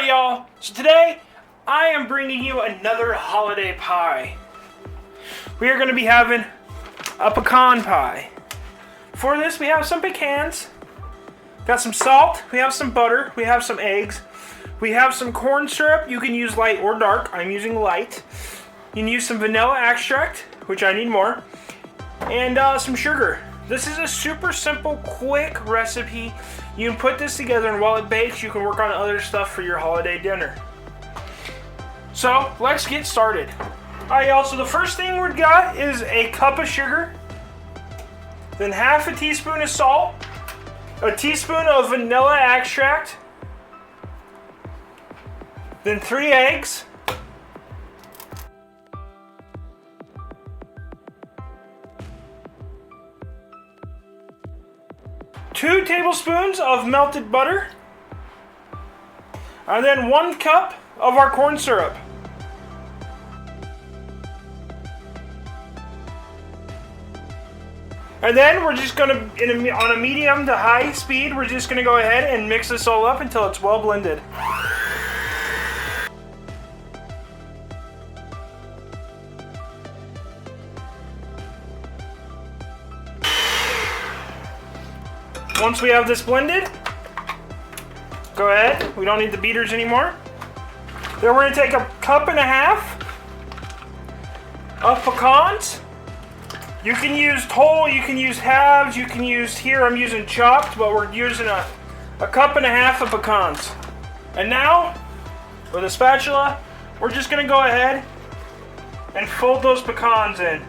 Alright y'all, so today I am bringing you another holiday pie. We are going to be having a pecan pie. For this we have some pecans, got some salt, we have some butter, we have some eggs, we have some corn syrup. You can use light or dark, I'm using light. You can use some vanilla extract, which I need more, and some sugar. This is a super simple, quick recipe. You can put this together, and while it bakes, you can work on other stuff for your holiday dinner. So, let's get started. Alright y'all, so the first thing we've got is a cup of sugar, then half a teaspoon of salt, a teaspoon of vanilla extract, then 3 eggs, 2 tablespoons of melted butter, and then 1 cup of our corn syrup. And then we're just going to, on a medium to high speed, we're just going to go ahead and mix this all up until it's well blended. Once we have this blended, go ahead, we don't need the beaters anymore. Then we're going to take a cup and a half of pecans. You can use whole, you can use halves, you can use, here I'm using chopped, but we're using a cup and a half of pecans. And now, with a spatula, we're just going to go ahead and fold those pecans in.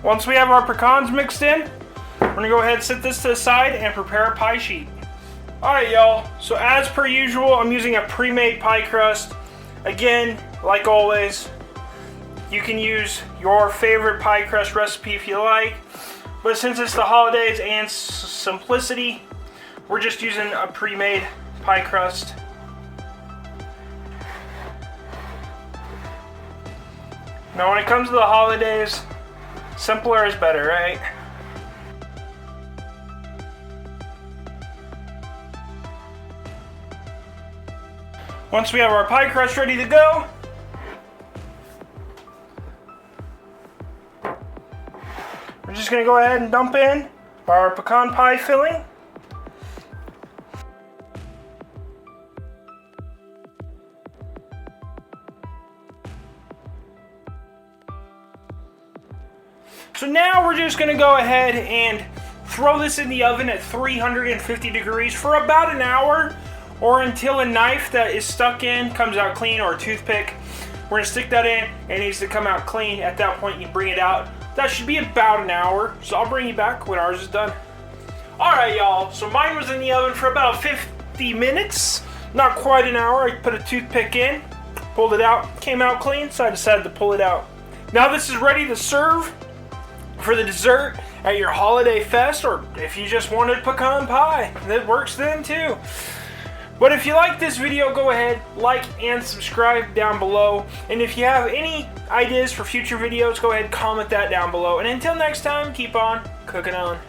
Once we have our pecans mixed in, we're going to go ahead and set this to the side and prepare a pie sheet. Alright y'all, so as per usual, I'm using a pre-made pie crust. Again, like always, you can use your favorite pie crust recipe if you like, but since it's the holidays and simplicity, we're just using a pre-made pie crust. Now when it comes to the holidays, simpler is better, right? Once we have our pie crust ready to go, we're just going to go ahead and dump in our pecan pie filling. So now we're just going to go ahead and throw this in the oven at 350 degrees for about an hour, or until a knife that is stuck in comes out clean, or a toothpick. We're going to stick that in, and it needs to come out clean. At that point, you bring it out. That should be about an hour, so I'll bring you back when ours is done. Alright y'all, so mine was in the oven for about 50 minutes. Not quite an hour. I put a toothpick in, pulled it out, came out clean, so I decided to pull it out. Now this is ready to serve for the dessert at your holiday fest, or if you just wanted pecan pie, that works then too. But if you like this video, go ahead, like and subscribe down below. And if you have any ideas for future videos, go ahead and comment that down below. And until next time, keep on cooking on.